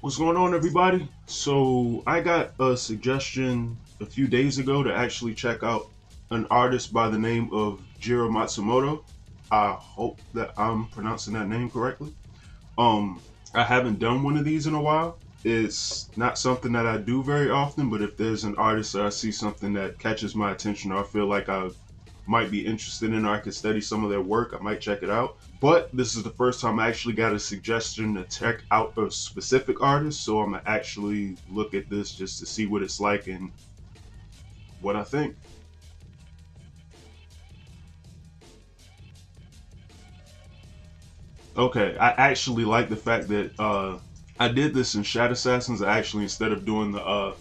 What's going on, everybody? So, I got a suggestion a few days ago to actually check out an artist by the name of Jiro Matsumoto. I hope that I'm pronouncing that name correctly. Um, I haven't done one of these in a while. It's not something that I do very often, but if there's an artist or I see something that catches my attention or I feel like I might be interested in or I could study some of their work, I might check it out. But this is the first time I actually got a suggestion to check out a specific artist, so I'm gonna actually look at this just to see what it's like and what I think. Okay, I actually like the fact that I did this in Shadow Assassins. I actually, instead of doing the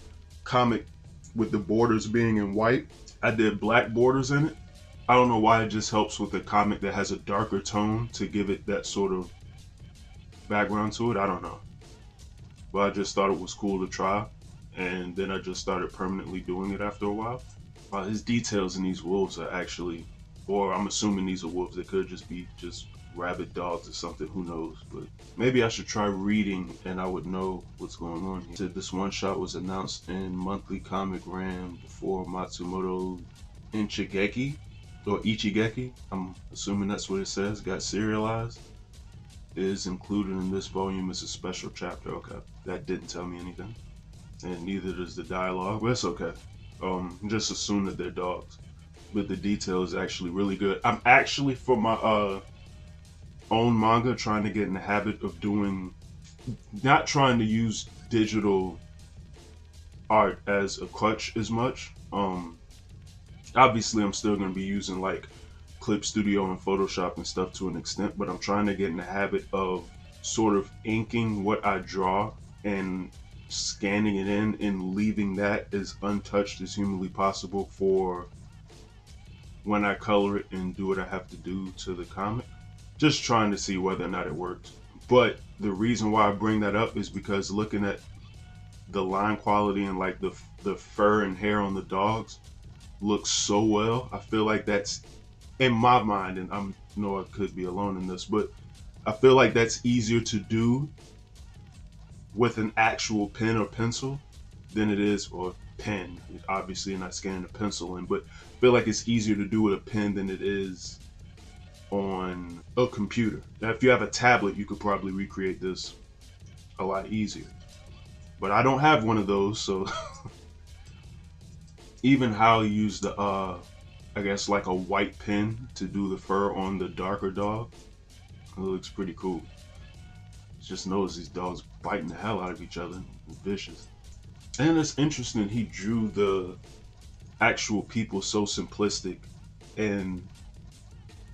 comic with the borders being in white, I did black borders in it. I don't know why, it just helps with a comic that has a darker tone to give it that sort of background to it. I don't know. But I just thought it was cool to try. And then I just started permanently doing it after a while. His details in these wolves are actually, or I'm assuming these are wolves. They could just be just rabid dogs or something. Who knows? But maybe I should try reading, and I would know what's going on here. Said this one shot was announced in Monthly Comic Ran before Matsumoto Inchigeki or Ichigeki. I'm assuming that's what it says. Got serialized. Is included in this volume as a special chapter. Okay, that didn't tell me anything, and neither does the dialogue. But it's okay. Just assume that they're dogs. But the detail is actually really good. I'm actually, for my own manga, trying to get in the habit of doing, not trying to use digital art as a crutch as much. Obviously, I'm still going to be using like Clip Studio and Photoshop and stuff to an extent, but I'm trying to get in the habit of sort of inking what I draw and scanning it in and leaving that as untouched as humanly possible for when I color it and do what I have to do to the comic. Just trying to see whether or not it works. But the reason why I bring that up is because looking at the line quality and like the fur and hair on the dogs looks so well. I feel like that's, in my mind, and I know I could be alone in this, but I feel like that's easier to do with an actual pen or pencil than it is, or pen. Obviously, you're not scanning a pencil in, but I feel like it's easier to do with a pen than it is on a computer. Now, if you have a tablet, you could probably recreate this a lot easier. But I don't have one of those, so even how you use the, I guess, like a white pen to do the fur on the darker dog, it looks pretty cool. Just notice these dogs biting the hell out of each other. It's vicious. And it's interesting, he drew the actual people so simplistic, and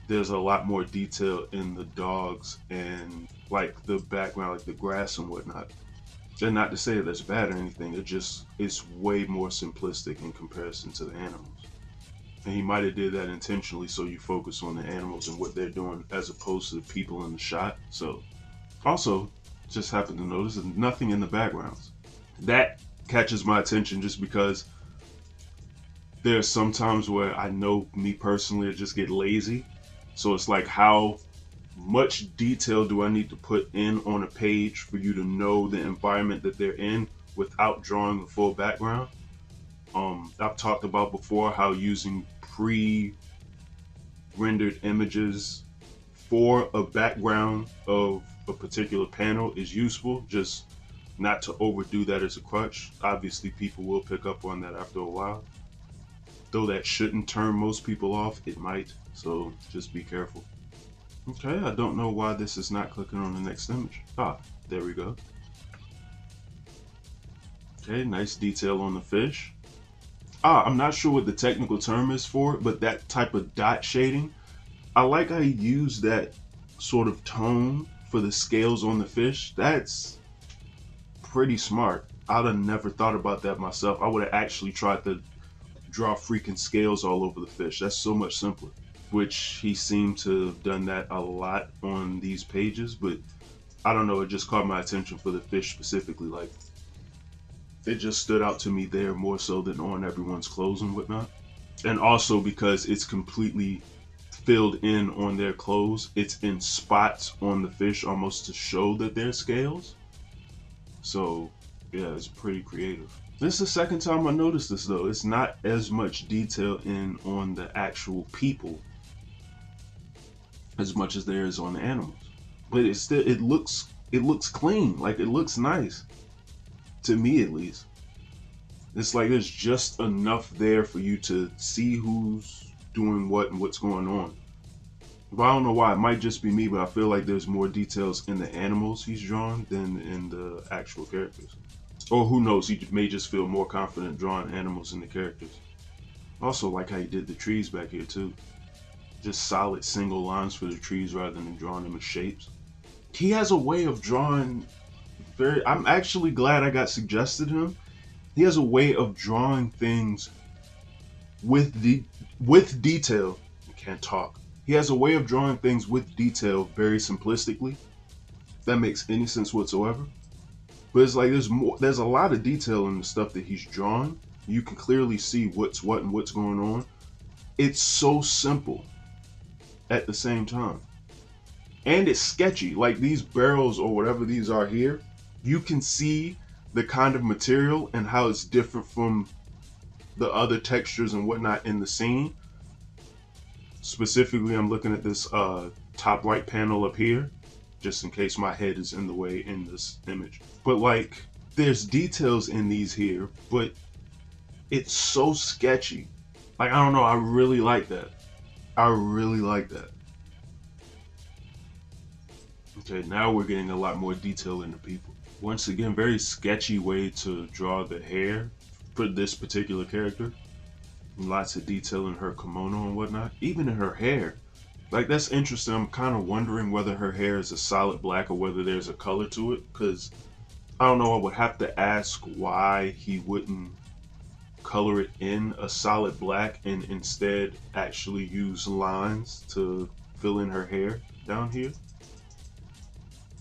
there's a lot more detail in the dogs and like the background, like the grass and whatnot. And not to say that that's bad or anything, it's way more simplistic in comparison to the animals. And he might have did that intentionally so you focus on the animals and what they're doing as opposed to the people in the shot. So also, just happened to notice there's nothing in the backgrounds. That catches my attention just because there's some times where I know me personally I just get lazy. So it's like, how much detail do I need to put in on a page for you to know the environment that they're in without drawing the full background? I've talked about before how using pre-rendered images for a background of a particular panel is useful, just not to overdo that as a crutch. Obviously, people will pick up on that after a while. Though that shouldn't turn most people off, it might, so just be careful. Okay, I don't know why this is not clicking on the next image. Ah, there we go. Okay, nice detail on the fish. I'm not sure what the technical term is for it, but that type of dot shading, I like how you use that sort of tone for the scales on the fish. That's pretty smart. I'd have never thought about that myself. I would have actually tried to draw freaking scales all over the fish. That's so much simpler. Which he seemed to have done that a lot on these pages, but I don't know, it just caught my attention for the fish specifically. Like, it just stood out to me there more so than on everyone's clothes and whatnot. And also because it's completely filled in on their clothes, it's in spots on the fish almost to show that they're scales. So yeah, it's pretty creative. This is the second time I noticed this though. It's not as much detail in on the actual people as much as there is on the animals. But it still it looks clean. Like it looks nice. To me at least. It's like there's just enough there for you to see who's doing what and what's going on. But I don't know why. It might just be me, but I feel like there's more details in the animals he's drawn than in the actual characters. Or who knows, he may just feel more confident drawing animals than the characters. Also like how he did the trees back here too. Just solid single lines for the trees rather than drawing them as shapes. He has a way of drawing very, I'm actually glad I got suggested him. He has a way of drawing things with detail. I can't talk. He has a way of drawing things with detail very simplistically. If that makes any sense whatsoever. But it's like there's a lot of detail in the stuff that he's drawn. You can clearly see what's what and what's going on. It's so simple at the same time. And it's sketchy. Like these barrels or whatever these are here, you can see the kind of material and how it's different from the other textures and whatnot in the scene. Specifically, I'm looking at this top right panel up here, just in case my head is in the way in this image. But like, there's details in these here, but it's so sketchy. Like, I don't know, I really like that. I really like that. Okay, now we're getting a lot more detail in the people. Once again, very sketchy way to draw the hair for this particular character. Lots of detail in her kimono and whatnot, even in her hair. Like, that's interesting. I'm kind of wondering whether her hair is a solid black or whether there's a color to it, because I don't know, I would have to ask why he wouldn't color it in a solid black and instead actually use lines to fill in her hair down here.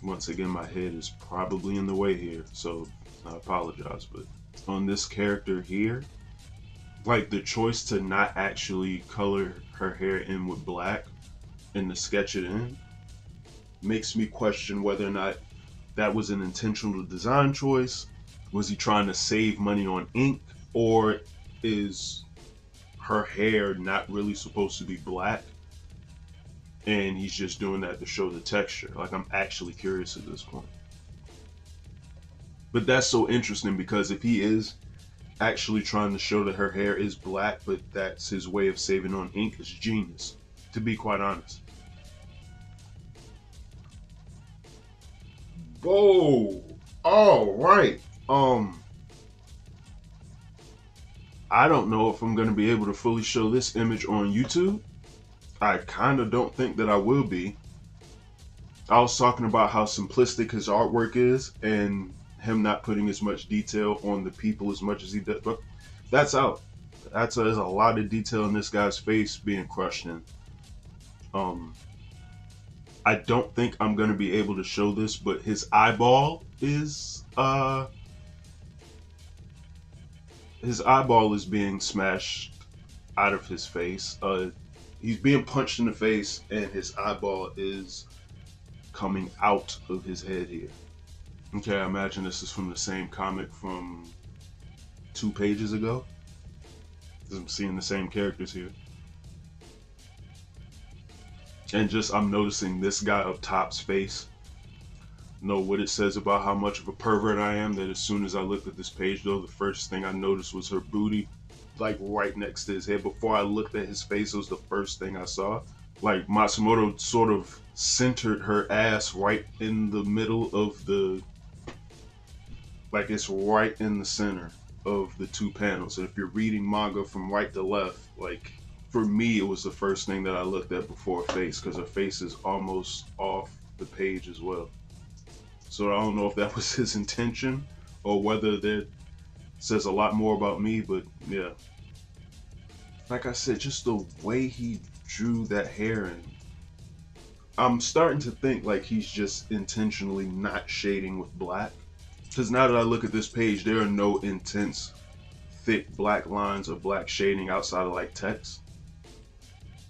Once again, my head is probably in the way here, so I apologize. But on this character here, like the choice to not actually color her hair in with black and to sketch it in makes me question whether or not that was an intentional design choice. Was he trying to save money on ink, or is her hair not really supposed to be black and he's just doing that to show the texture? Like, I'm actually curious at this point. But that's so interesting, because if he is actually trying to show that her hair is black, but that's his way of saving on ink, it's genius, to be quite honest. Whoa! All right. I don't know if I'm going to be able to fully show this image on YouTube. I kind of don't think that I will be. I was talking about how simplistic his artwork is and him not putting as much detail on the people as much as he does, but that's out. There's a lot of detail in this guy's face being crushed in. I don't think I'm going to be able to show this, but his eyeball is being smashed out of his face. He's being punched in the face and his eyeball is coming out of his head here. Okay, I imagine this is from the same comic from 2 pages ago. I'm seeing the same characters here. And just, I'm noticing this guy up top's face. Know what it says about how much of a pervert I am, that as soon as I looked at this page though, the first thing I noticed was her booty, like right next to his head. Before I looked at his face, it was the first thing I saw. Like, Matsumoto sort of centered her ass right in the middle of the, like, it's right in the center of the 2 panels. And if you're reading manga from right to left, like, for me, it was the first thing that I looked at before her face, because her face is almost off the page as well. So I don't know if that was his intention or whether that says a lot more about me, but yeah. Like I said, just the way he drew that hair, and I'm starting to think like he's just intentionally not shading with black. Because now that I look at this page, there are no intense, thick black lines or black shading outside of like text.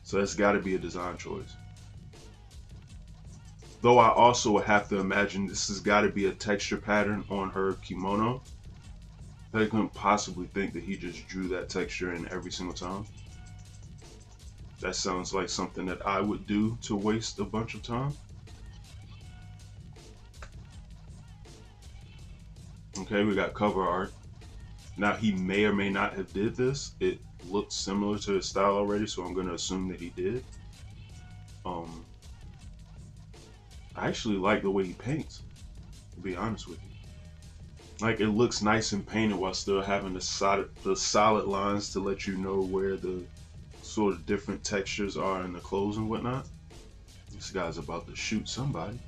So that's got to be a design choice. Though I also would have to imagine this has got to be a texture pattern on her kimono. I couldn't possibly think that he just drew that texture in every single time. That sounds like something that I would do to waste a bunch of time. Okay, we got cover art. Now he may or may not have did this. It looks similar to his style already, so I'm going to assume that he did. I actually like the way he paints, to be honest with you. Like, it looks nice and painted while still having the solid lines to let you know where the sort of different textures are in the clothes and whatnot. This guy's about to shoot somebody.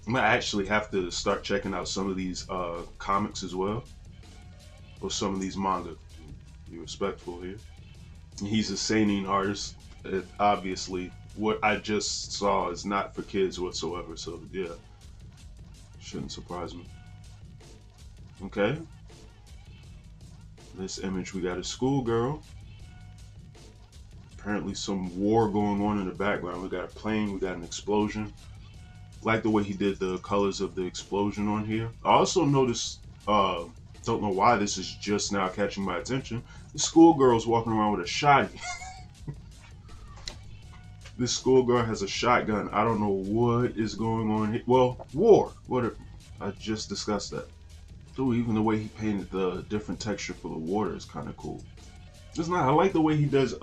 I'm gonna actually have to start checking out some of these comics as well, or some of these manga. Be respectful here. He's a seinen artist. Obviously, what I just saw is not for kids whatsoever. So yeah, shouldn't surprise me. Okay. This image, we got a schoolgirl. Apparently some war going on in the background. We got a plane, we got an explosion. Like the way he did the colors of the explosion on here. I also noticed, don't know why this is just now catching my attention. The schoolgirl's walking around with a shotty. This schoolgirl has a shotgun. I don't know what is going on here. Well, war. What? I just discussed that. Ooh, even the way he painted the different texture for the water is kind of cool. It's not. I like the way he does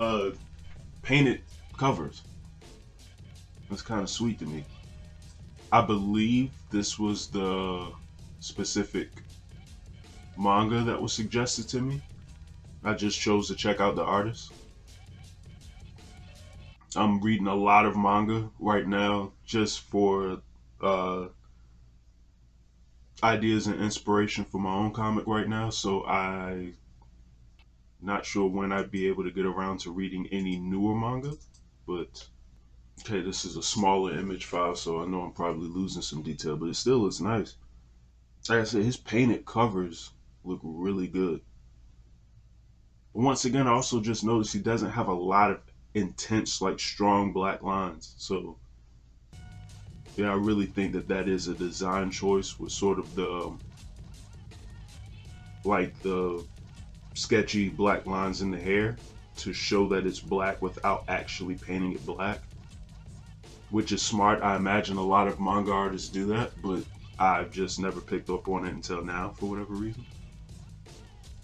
painted covers. That's kind of sweet to me. I believe this was the specific manga that was suggested to me. I just chose to check out the artist. I'm reading a lot of manga right now just for ideas and inspiration for my own comic right now, so I'm not sure when I'd be able to get around to reading any newer manga, but okay, this is a smaller image file, so I know I'm probably losing some detail, but it still looks nice. Like I said, his painted covers look really good. Once again, I also just noticed he doesn't have a lot of intense, like strong black lines, so yeah, I really think that that is a design choice with sort of the like the sketchy black lines in the hair to show that it's black without actually painting it black, which is smart. I imagine a lot of manga artists do that, but I've just never picked up on it until now for whatever reason.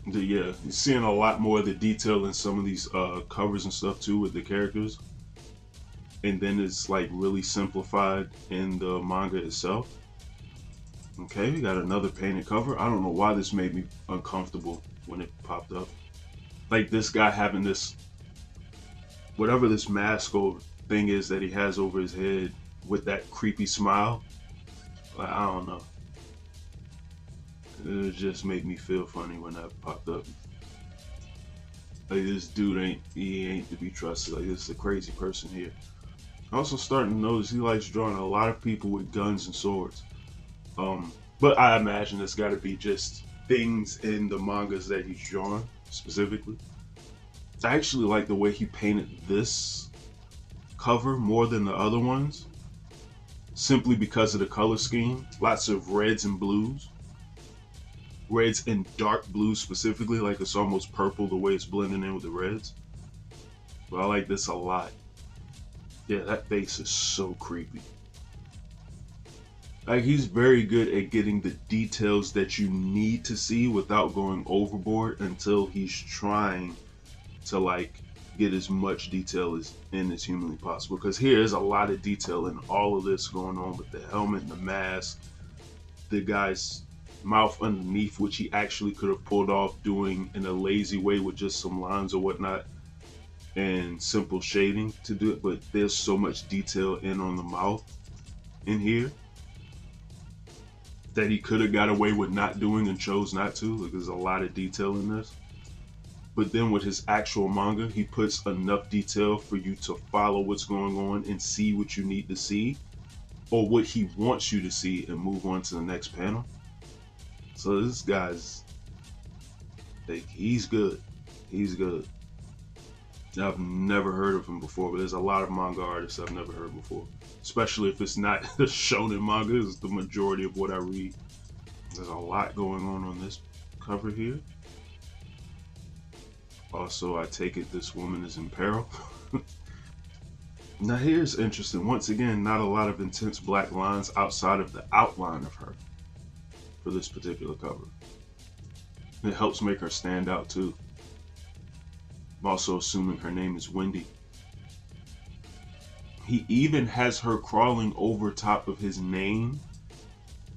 But yeah, you're seeing a lot more of the detail in some of these covers and stuff too with the characters, and then it's like really simplified in the manga itself. Okay, we got another painted cover. I don't know why this made me uncomfortable when it popped up. Like this guy having this, whatever this mask or thing is that he has over his head with that creepy smile. Like, I don't know. It just made me feel funny when that popped up. Like this dude ain't to be trusted. Like this is a crazy person here. Also starting to notice he likes drawing a lot of people with guns and swords. But I imagine it's got to be just things in the mangas that he's drawn specifically. I actually like the way he painted this cover more than the other ones, simply because of the color scheme. Lots of reds and blues. Reds and dark blues specifically, like it's almost purple the way it's blending in with the reds. But I like this a lot. Yeah, that face is so creepy. Like he's very good at getting the details that you need to see without going overboard until he's trying to like get as much detail as humanly possible. Because here is a lot of detail in all of this going on with the helmet and the mask, the guy's mouth underneath, which he actually could have pulled off doing in a lazy way with just some lines or whatnot and simple shading to do it. But there's so much detail in on the mouth in here that he could have got away with not doing and chose not to. Like there's a lot of detail in this. But then with his actual manga, he puts enough detail for you to follow what's going on and see what you need to see or what he wants you to see and move on to the next panel. So this guy's like, he's good. He's good. I've never heard of him before, but there's a lot of manga artists I've never heard before. Especially if it's not shonen manga, is the majority of what I read. There's a lot going on this cover here. Also, I take it this woman is in peril. Now here's interesting. Once again, not a lot of intense black lines outside of the outline of her for this particular cover. It helps make her stand out too. I'm also assuming her name is Wendy. He even has her crawling over top of his name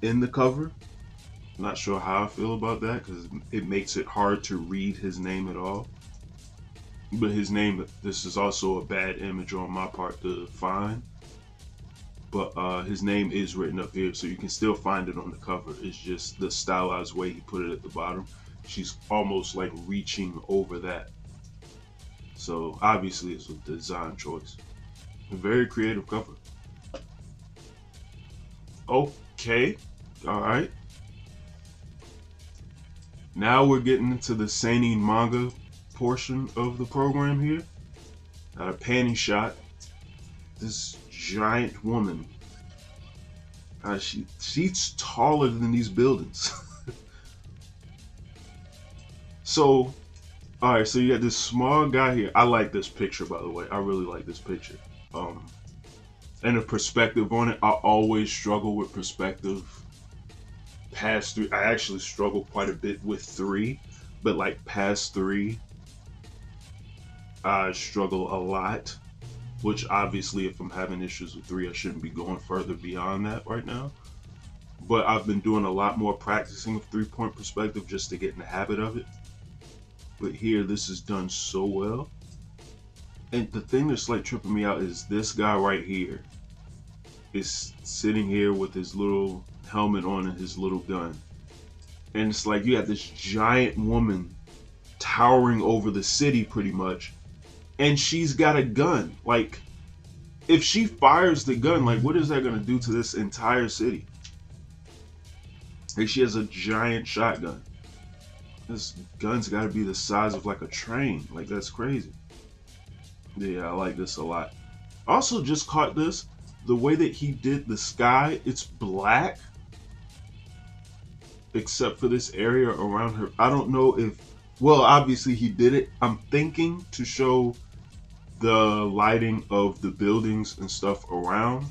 in the cover. Not sure how I feel about that because it makes it hard to read his name at all. But his name, this is also a bad image on my part to find. But his name is written up here, so you can still find it on the cover. It's just the stylized way he put it at the bottom. She's almost like reaching over that. So obviously it's a design choice. A very creative cover. Okay, all right. Now we're getting into the seinen manga portion of the program here. Got a panty shot. This giant woman. She's taller than these buildings. So, all right. So you got this small guy here. I like this picture, by the way. I really like this picture. And the perspective on it. I always struggle with perspective. Past 3, I actually struggle quite a bit with 3, but like past 3, I struggle a lot. Which obviously, if I'm having issues with 3, I shouldn't be going further beyond that right now. But I've been doing a lot more practicing of 3-point perspective just to get in the habit of it. But here, this is done so well. And the thing that's like tripping me out is this guy right here is sitting here with his little helmet on and his little gun. And it's like you have this giant woman towering over the city pretty much. And she's got a gun. Like, if she fires the gun, like, what is that going to do to this entire city? Like, she has a giant shotgun. This gun's got to be the size of like a train. Like, that's crazy. Yeah, I like this a lot. Also, just caught this. The way that he did the sky, it's black. Except for this area around her. I don't know if... Well, obviously he did it. I'm thinking to show the lighting of the buildings and stuff around.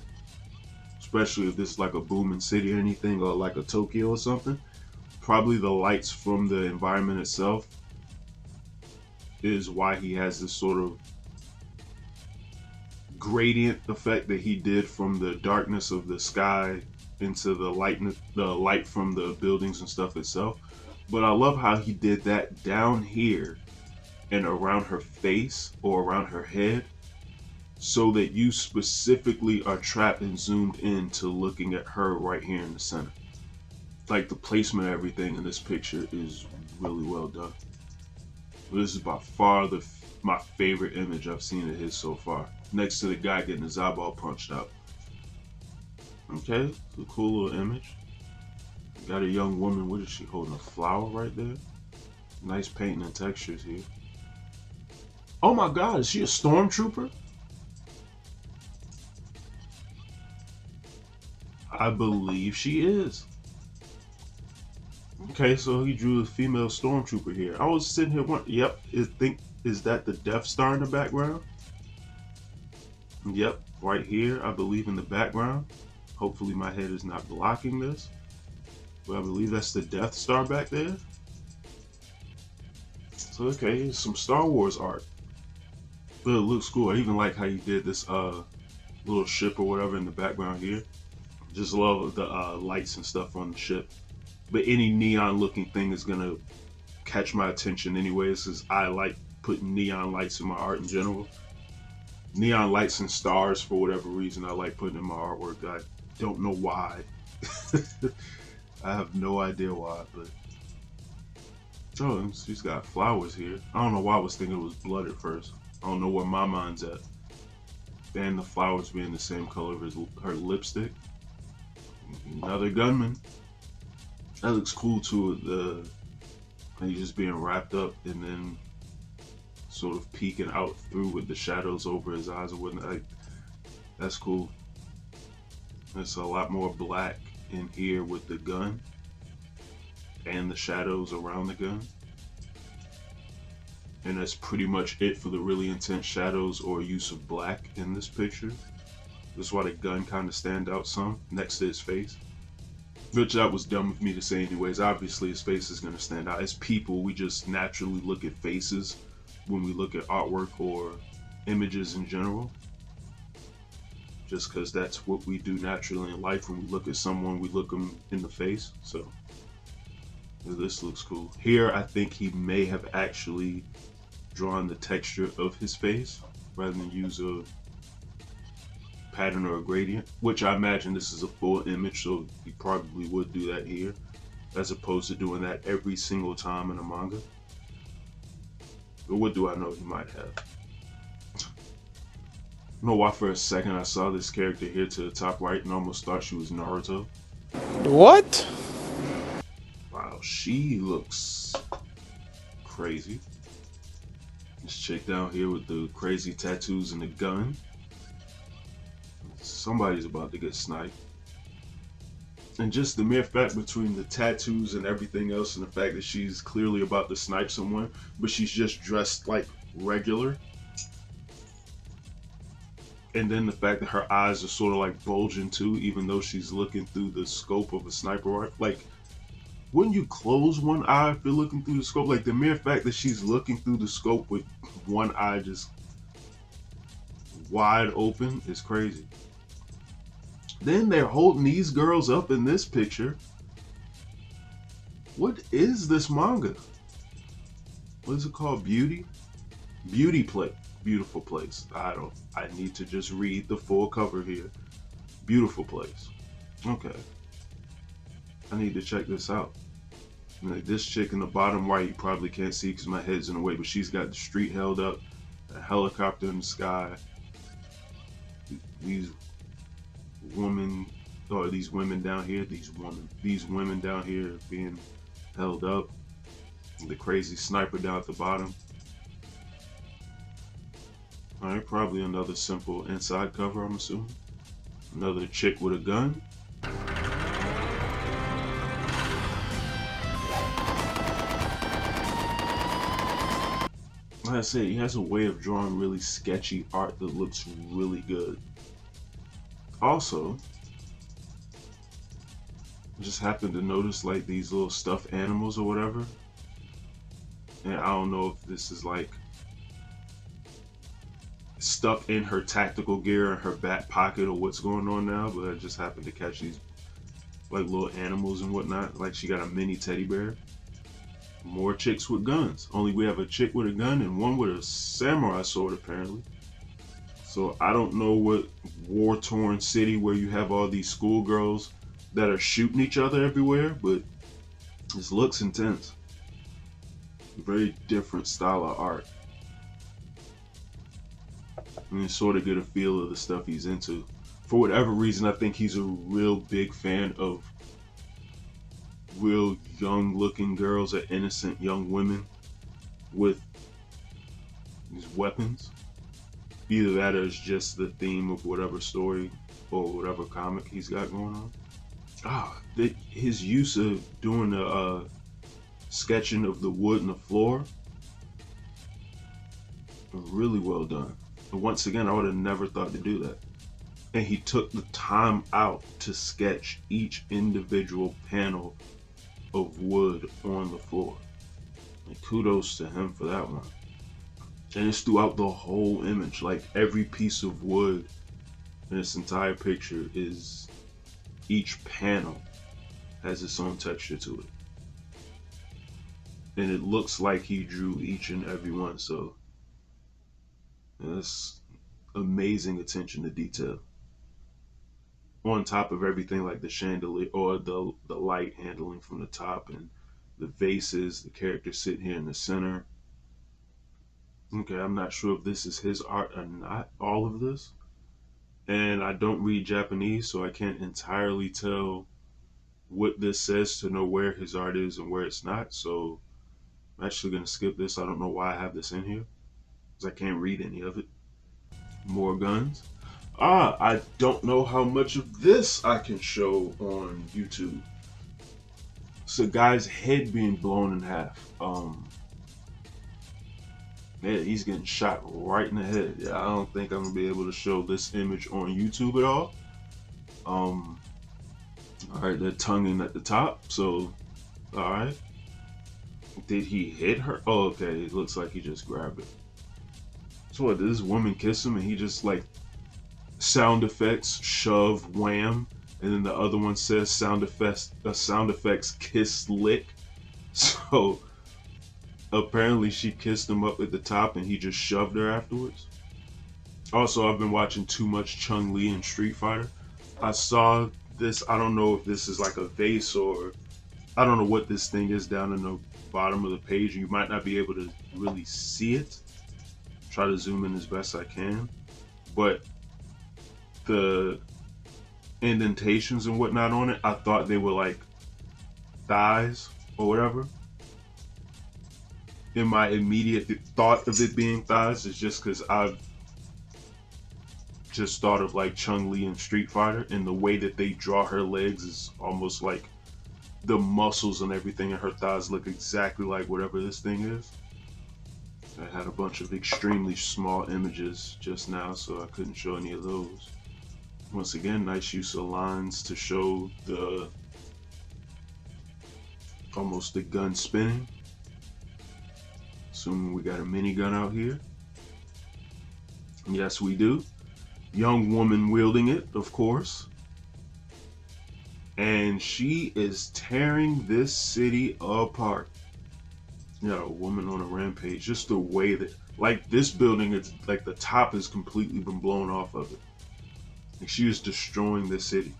Especially if this is like a booming city or anything, or like a Tokyo or something. Probably the lights from the environment itself is why he has this sort of gradient effect that he did from the darkness of the sky into the light from the buildings and stuff itself. But I love how he did that down here and around her face or around her head, so that you specifically are trapped and zoomed into looking at her right here in the center. Like, the placement of everything in this picture is really well done. This is by far my favorite image I've seen of his so far, next to the guy getting his eyeball punched out. Okay, it's a cool little image. Got a young woman. What is she holding? A flower right there. Nice painting and textures here. Oh my God, is she a stormtrooper? I believe she is. Okay, so he drew a female stormtrooper here. I was sitting here wondering, yep, is that the Death Star in the background? Yep, right here, I believe in the background. Hopefully my head is not blocking this. But I believe that's the Death Star back there. So okay, some Star Wars art. But it looks cool. I even like how you did this little ship or whatever in the background here. Just love the lights and stuff on the ship. But any neon looking thing is gonna catch my attention anyways, because I like putting neon lights in my art in general. Neon lights and stars, for whatever reason, I like putting in my artwork. I don't know why. I have no idea why, but... Oh, she's got flowers here. I don't know why I was thinking it was blood at first. I don't know where my mind's at. And the flowers being the same color as her lipstick. Another gunman. That looks cool too. He's just being wrapped up and then sort of peeking out through with the shadows over his eyes or whatnot. That's cool. There's a lot more black in here with the gun and the shadows around the gun. And that's pretty much it for the really intense shadows or use of black in this picture. That's why the gun kind of stand out some next to his face. Which that was dumb of me to say anyways. Obviously his face is going to stand out. As people, we just naturally look at faces when we look at artwork or images in general. Just because that's what we do naturally in life. When we look at someone, we look them in the face. So this looks cool. Here I think he may have actually drawn the texture of his face rather than use a pattern or a gradient, which I imagine this is a full image, so he probably would do that here as opposed to doing that every single time in a manga. But what do I know, he might have. I don't know why for a second I saw this character here to the top right and almost thought she was Naruto. What? Wow, she looks crazy. This chick down here with the crazy tattoos and the gun. Somebody's about to get sniped. And just the mere fact between the tattoos and everything else and the fact that she's clearly about to snipe someone, but she's just dressed like regular. And then the fact that her eyes are sort of like bulging too, even though she's looking through the scope of a sniper rifle. Like, wouldn't you close one eye if you're looking through the scope? Like, the mere fact that she's looking through the scope with one eye just wide open is crazy. Then they're holding these girls up in this picture. What is this manga? What is it called? Beauty? Beauty Place. Beautiful Place. I need to just read the full cover here. Beautiful Place. Okay. I need to check this out. Like, this chick in the bottom right, you probably can't see because my head's in the way, but she's got the street held up, a helicopter in the sky. These women, or these women down here, these women down here being held up. The crazy sniper down at the bottom. Alright, probably another simple inside cover, I'm assuming. Another chick with a gun. Like I said, he has a way of drawing really sketchy art that looks really good. Also, I just happened to notice like these little stuffed animals or whatever. And I don't know if this is like stuck in her tactical gear in her back pocket or what's going on now, but I just happened to catch these like little animals and whatnot. Like she got a mini teddy bear. More chicks with guns. Only we have a chick with a gun and one with a samurai sword apparently. So I don't know what war-torn city where you have all these schoolgirls that are shooting each other everywhere, but this looks intense. Very different style of art. And you sort of get a feel of the stuff he's into. For whatever reason, I think he's a real big fan of real young looking girls or innocent young women with these weapons. Either that or it's just the theme of whatever story or whatever comic he's got going on. His use of doing the sketching of the wood and the floor, really well done. And once again, I would have never thought to do that. And he took the time out to sketch each individual panel of wood on the floor. And kudos to him for that one. And it's throughout the whole image. Like every piece of wood in this entire picture is, each panel has its own texture to it. And it looks like he drew each and every one. So that's amazing attention to detail. On top of everything like the chandelier or the light handling from the top and the vases, the character sitting here in the center. Okay, I'm not sure if this is his art or not, all of this. And I don't read Japanese, so I can't entirely tell what this says to know where his art is and where it's not. So I'm actually going to skip this. I don't know why I have this in here. because I can't read any of it. More guns. I don't know how much of this I can show on YouTube. It's a guy's head being blown in half. Yeah, he's getting shot right in the head. Yeah, I don't think I'm gonna be able to show this image on YouTube at all. Um, all right, they're tonguing at the top. So, all right, did he hit her? Oh, okay. It looks like he just grabbed it. So what? Did this woman kiss him and he just like sound effects, shove, wham, and then the other one says sound effects, kiss, lick. So apparently she kissed him up at the top and he just shoved her afterwards. Also, I've been watching too much Chun-Li and Street Fighter. I saw this, I don't know if this is like a vase or I don't know what this thing is down in the bottom of the page. You might not be able to really see it. Try to zoom in as best I can. But the indentations and whatnot on it, I thought they were like thighs or whatever. In my immediate thought of it being thighs is just because I've just thought of like Chun-Li and Street Fighter, and the way that they draw her legs is almost like the muscles and everything in her thighs look exactly like whatever this thing is. I had a bunch of extremely small images just now, so I couldn't show any of those. Once again, nice use of lines to show the almost the gun spinning. Assuming we got a minigun out here. Yes, we do. Young woman wielding it, of course. And she is tearing this city apart. You know, a woman on a rampage. Just the way that, like, this building, it's like the top has completely been blown off of it. Like, she is destroying the city.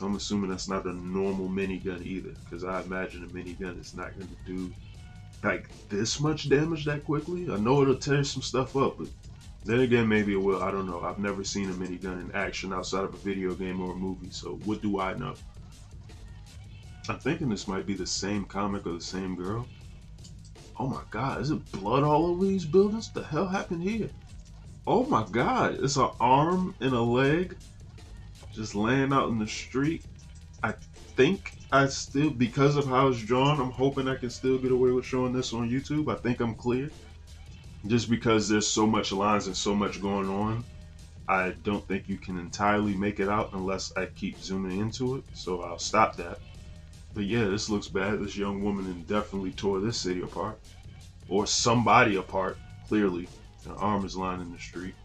I'm assuming that's not a normal minigun either, because I imagine a minigun is not going to do like this much damage that quickly. I know it'll tear some stuff up, but then again, maybe it will. I don't know. I've never seen a minigun in action outside of a video game or a movie, so what do I know? I'm thinking this might be the same comic or the same girl. Oh my god, is it blood all over these buildings? What the hell happened here? Oh my god, it's an arm and a leg just laying out in the street. I think I still, because of how it's drawn, I'm hoping I can still get away with showing this on YouTube. I think I'm clear. Just because there's so much lines and so much going on, I don't think you can entirely make it out unless I keep zooming into it. So I'll stop that. But yeah, this looks bad. This young woman definitely tore this city apart. Or somebody apart, clearly. Her arm is lining the street.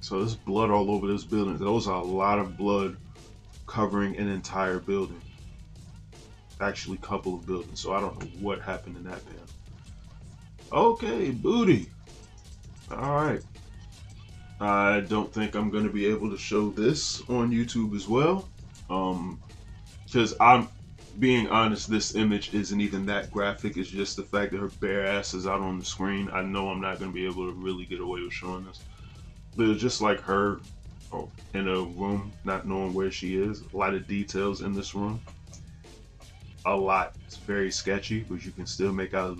So there's blood all over this building. Those are a lot of blood covering an entire building. Actually, a couple of buildings. So I don't know what happened in that panel. Okay, booty. Alright. I don't think I'm going to be able to show this on YouTube as well. Because I'm being honest, this image isn't even that graphic. It's just the fact that her bare ass is out on the screen. I know I'm not going to be able to really get away with showing this. But it's just like her in a room, not knowing where she is. A lot of details in this room. A lot. It's very sketchy, but you can still make out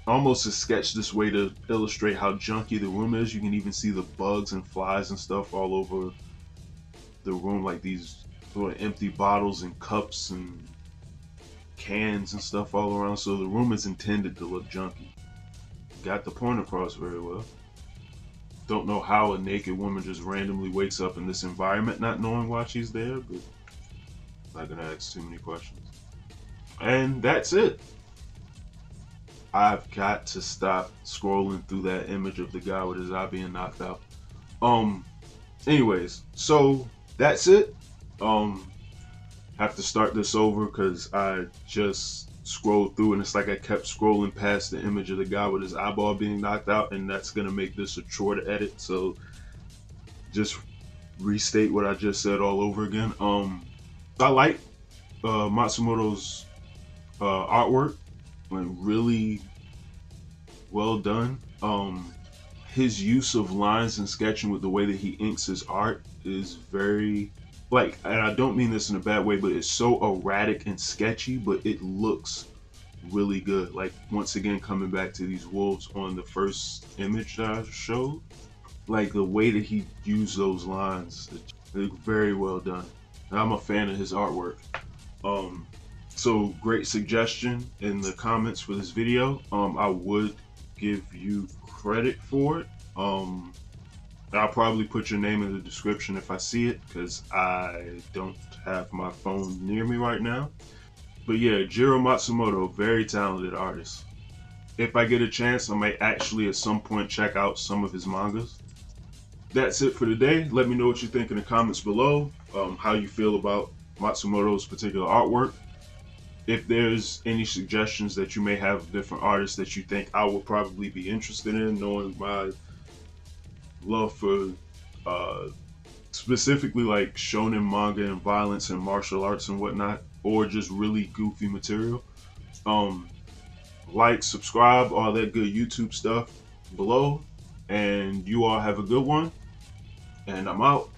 almost a sketch this way to illustrate how junky the room is. You can even see the bugs and flies and stuff all over the room, like these little empty bottles and cups and cans and stuff all around. So the room is intended to look junky. Got the point across very well. Don't know how a naked woman just randomly wakes up in this environment not knowing why she's there, but I'm not gonna ask too many questions. And that's it. I've got to stop scrolling through that image of the guy with his eye being knocked out. Anyways, so that's it. Have to start this over because I just scrolled through and it's like I kept scrolling past the image of the guy with his eyeball being knocked out, and that's gonna make this a chore to edit. So just restate what I just said all over again. I like Matsumoto's artwork. Like, really well done. His use of lines and sketching with the way that he inks his art is very, like, and I don't mean this in a bad way, but it's so erratic and sketchy, but it looks really good. Like, once again, coming back to these wolves on the first image that I showed, like the way that he used those lines, it's very well done. And I'm a fan of his artwork. Um, so great suggestion in the comments for this video. I would give you credit for it. I'll probably put your name in the description if I see it, because I don't have my phone near me right now. But yeah, Jiro Matsumoto, very talented artist. If I get a chance, I might actually at some point check out some of his mangas. That's it for today. Let me know what you think in the comments below, how you feel about Matsumoto's particular artwork. If there's any suggestions that you may have of different artists that you think I would probably be interested in, knowing my love for specifically like shonen manga and violence and martial arts and whatnot, or just really goofy material. Um, like, subscribe, all that good YouTube stuff below. And you all have a good one. And I'm out.